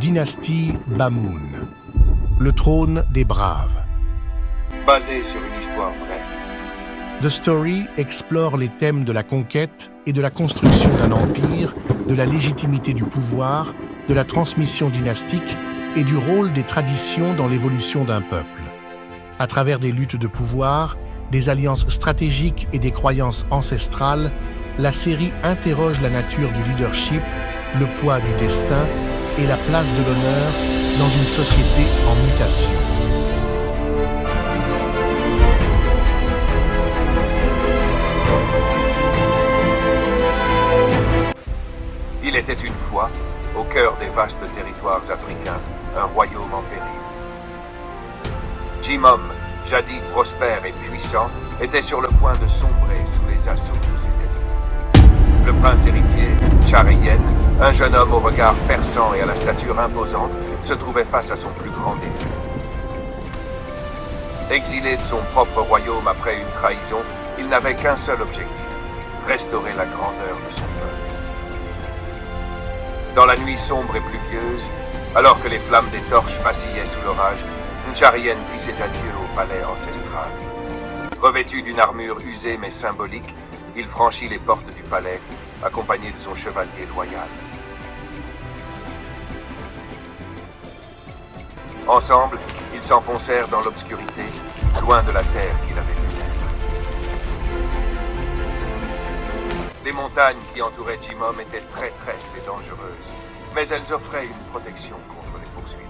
Dynastie Bamoun, le trône des braves. Basé sur une histoire vraie. The Story explore les thèmes de la conquête et de la construction d'un empire, de la légitimité du pouvoir, de la transmission dynastique et du rôle des traditions dans l'évolution d'un peuple. À travers des luttes de pouvoir, des alliances stratégiques et des croyances ancestrales, la série interroge la nature du leadership, le poids du destin et la place de l'honneur dans une société en mutation. Il était une fois, au cœur des vastes territoires africains, un royaume en péril. Jimom, jadis prospère et puissant, était sur le point de sombrer sous les assauts de ses ennemis. Le prince héritier, Chariyen, un jeune homme au regard perçant et à la stature imposante, se trouvait face à son plus grand défi. Exilé de son propre royaume après une trahison, il n'avait qu'un seul objectif, restaurer la grandeur de son peuple. Dans la nuit sombre et pluvieuse, alors que les flammes des torches vacillaient sous l'orage, Chariyen fit ses adieux au palais ancestral. Revêtu d'une armure usée mais symbolique, il franchit les portes du palais, accompagné de son chevalier loyal. Ensemble, ils s'enfoncèrent dans l'obscurité, loin de la terre qu'il avait vue naître. Les montagnes qui entouraient Jimom étaient traîtresses et dangereuses, mais elles offraient une protection contre les poursuites.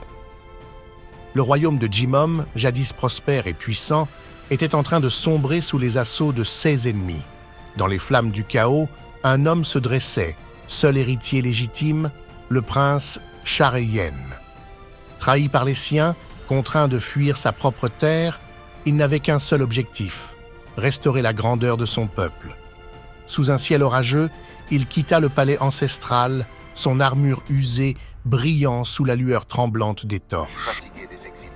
Le royaume de Jimom, jadis prospère et puissant, était en train de sombrer sous les assauts de ses ennemis. Dans les flammes du chaos, un homme se dressait, seul héritier légitime, le prince Chariyen. Trahi par les siens, contraint de fuir sa propre terre, il n'avait qu'un seul objectif, restaurer la grandeur de son peuple. Sous un ciel orageux, il quitta le palais ancestral, son armure usée brillant sous la lueur tremblante des torches. Fatigués des exilés.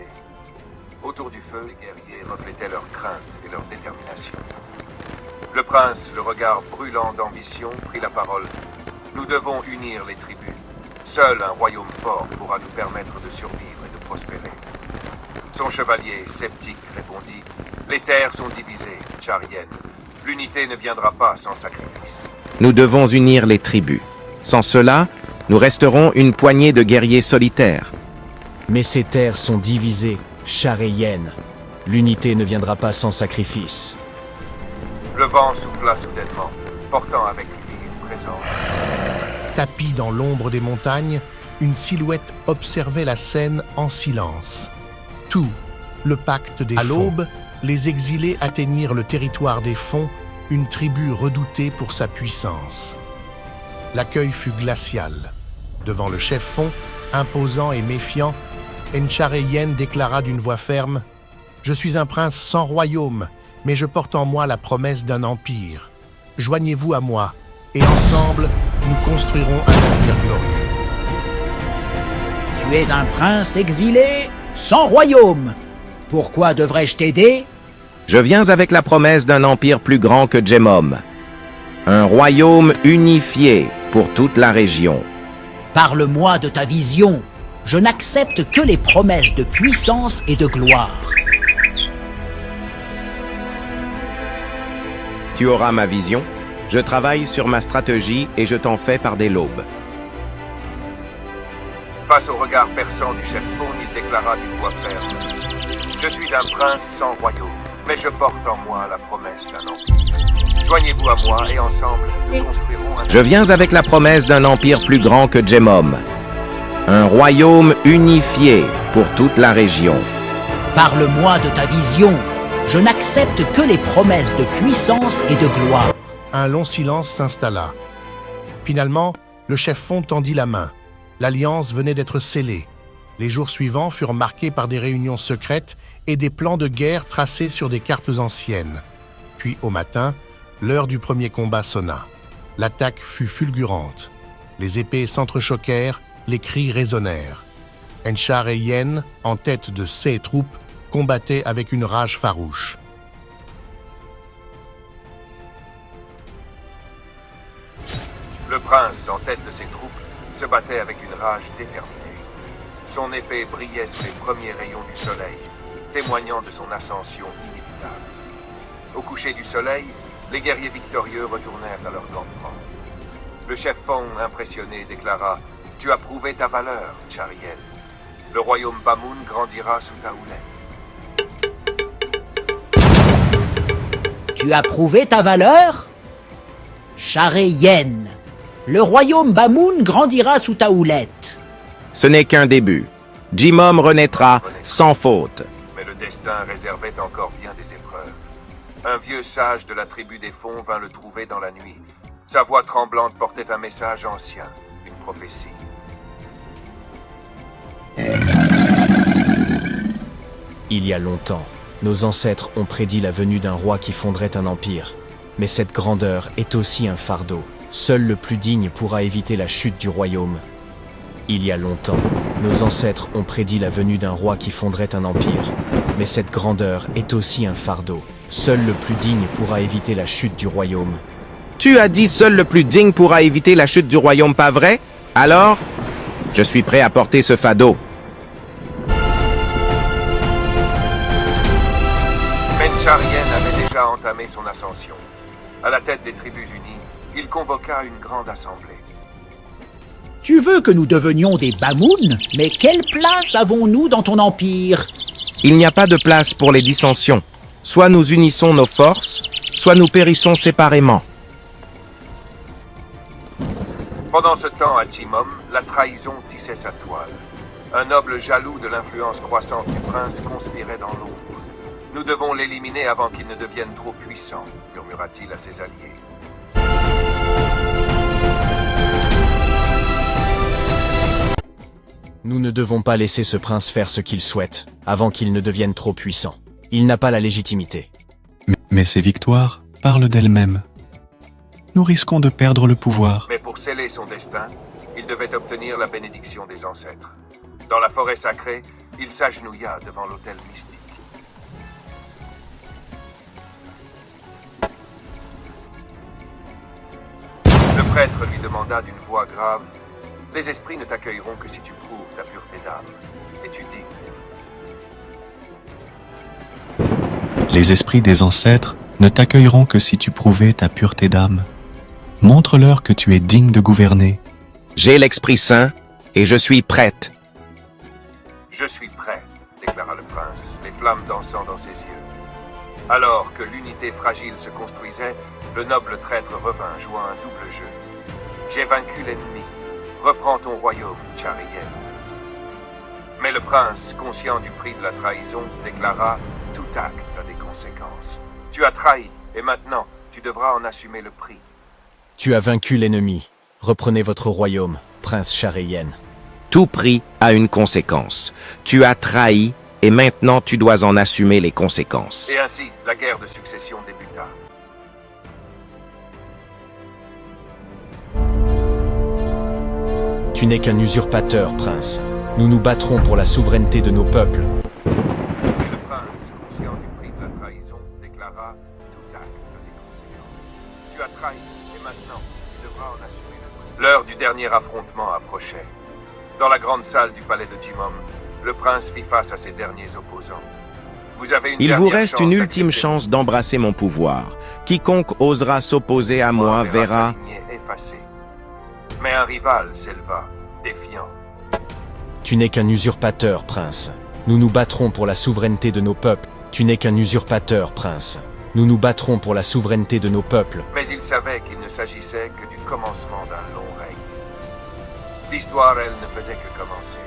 Autour du feu, les guerriers reflétaient leur crainte et leur détermination. Le prince, le regard brûlant d'ambition, prit la parole. Nous devons unir les tribus. Seul un royaume fort pourra nous permettre de survivre et de prospérer. Son chevalier, sceptique, répondit « Les terres sont divisées, Chariyen. L'unité ne viendra pas sans sacrifice. » Nous devons unir les tribus. Sans cela, nous resterons une poignée de guerriers solitaires. Mais ces terres sont divisées, Chariyen. L'unité ne viendra pas sans sacrifice. Le vent souffla soudainement, portant avec lui une présence. Tapis dans l'ombre des montagnes, une silhouette observait la scène en silence. Tout, le pacte des fonds. À l'aube, les exilés atteignirent le territoire des fonds, une tribu redoutée pour sa puissance. L'accueil fut glacial. Devant le chef fond, imposant et méfiant, Chariyen déclara d'une voix ferme « Je suis un prince sans royaume, mais je porte en moi la promesse d'un empire. Joignez-vous à moi, et ensemble, nous construirons un avenir glorieux. » Tu es un prince exilé, sans royaume. Pourquoi devrais-je t'aider? Je viens avec la promesse d'un empire plus grand que Jimom. Un royaume unifié pour toute la région. Parle-moi de ta vision. Je n'accepte que les promesses de puissance et de gloire. Tu auras ma vision. Je travaille sur ma stratégie et je t'en fais par des lobes. Face au regard perçant du chef fond, il déclara d'une voix ferme « Je suis un prince sans royaume, mais je porte en moi la promesse d'un empire. Joignez-vous à moi et ensemble, nous construirons un... Je viens avec la promesse d'un empire plus grand que Jimom. Un royaume unifié pour toute la région. Parle-moi de ta vision. Je n'accepte que les promesses de puissance et de gloire. » Un long silence s'installa. Finalement, le chef fond tendit la main. L'alliance venait d'être scellée. Les jours suivants furent marqués par des réunions secrètes et des plans de guerre tracés sur des cartes anciennes. Puis, au matin, l'heure du premier combat sonna. L'attaque fut fulgurante. Les épées s'entrechoquèrent, les cris résonnèrent. Chariyen, en tête de ses troupes, combattait avec une rage farouche. Le prince, en tête de ses troupes, se battait avec une rage déterminée. Son épée brillait sous les premiers rayons du soleil, témoignant de son ascension inévitable. Au coucher du soleil, les guerriers victorieux retournèrent à leur campement. Le chef Fong, impressionné, déclara « Tu as prouvé ta valeur, Chariel. Le royaume Bamoun grandira sous ta houlette. » Tu as prouvé ta valeur? Chariel, le royaume Bamoun grandira sous ta houlette. Ce n'est qu'un début. Jimom renaîtra sans faute. Mais le destin réservait encore bien des épreuves. Un vieux sage de la tribu des Fonds vint le trouver dans la nuit. Sa voix tremblante portait un message ancien, une prophétie. Il y a longtemps, nos ancêtres ont prédit la venue d'un roi qui fonderait un empire. Mais cette grandeur est aussi un fardeau. Seul le plus digne pourra éviter la chute du royaume. Il y a longtemps, nos ancêtres ont prédit la venue d'un roi qui fonderait un empire. Mais cette grandeur est aussi un fardeau. Seul le plus digne pourra éviter la chute du royaume. Tu as dit seul le plus digne pourra éviter la chute du royaume, pas vrai? Alors, je suis prêt à porter ce fardeau. Mencharien avait déjà entamé son ascension. À la tête des tribus unies, il convoqua une grande assemblée. Tu veux que nous devenions des Bamoun? Mais quelle place avons-nous dans ton empire? Il n'y a pas de place pour les dissensions. Soit nous unissons nos forces, soit nous périssons séparément. Pendant ce temps, à Jimom, la trahison tissait sa toile. Un noble jaloux de l'influence croissante du prince conspirait dans l'ombre. Nous devons l'éliminer avant qu'il ne devienne trop puissant, murmura-t-il à ses alliés. Nous ne devons pas laisser ce prince faire ce qu'il souhaite, avant qu'il ne devienne trop puissant. Il n'a pas la légitimité. Mais ces victoires parlent d'elles-mêmes. Nous risquons de perdre le pouvoir. Mais pour sceller son destin, il devait obtenir la bénédiction des ancêtres. Dans la forêt sacrée, il s'agenouilla devant l'autel mystique. Le prêtre lui demanda d'une voix grave « Les esprits ne t'accueilleront que si tu prouves ta pureté d'âme. Et tu dis... » Les esprits des ancêtres ne t'accueilleront que si tu prouvais ta pureté d'âme. Montre-leur que tu es digne de gouverner. J'ai l'Esprit Saint et je suis prête. Je suis prêt, déclara le prince, les flammes dansant dans ses yeux. Alors que l'unité fragile se construisait, le noble traître revint, jouant un double jeu. J'ai vaincu l'ennemi. Reprends ton royaume, Chariel. Mais le prince, conscient du prix de la trahison, déclara « Tout acte a des conséquences. Tu as trahi, et maintenant, tu devras en assumer le prix. » Tu as vaincu l'ennemi. Reprenez votre royaume, prince Chariel. Tout prix a une conséquence. Tu as trahi et maintenant tu dois en assumer les conséquences. Et ainsi, la guerre de succession débuta. Tu n'es qu'un usurpateur, prince. Nous nous battrons pour la souveraineté de nos peuples. Et le prince, conscient du prix de la trahison, déclara « Tout acte a des conséquences. Tu as trahi, et maintenant, tu devras en assumer le prix. » L'heure du dernier affrontement approchait. Dans la grande salle du palais de Jimom, le prince fit face à ses derniers opposants. Vous avez une Il vous dernière reste chance une ultime d'accepter. chance d'embrasser mon pouvoir. Quiconque osera s'opposer à moi verra... sa lignée effacée. Mais un rival s'éleva, défiant. Tu n'es qu'un usurpateur, prince. Nous nous battrons pour la souveraineté de nos peuples. Tu n'es qu'un usurpateur, prince. Nous nous battrons pour la souveraineté de nos peuples. Mais il savait qu'il ne s'agissait que du commencement d'un long règne. L'histoire, elle, ne faisait que commencer.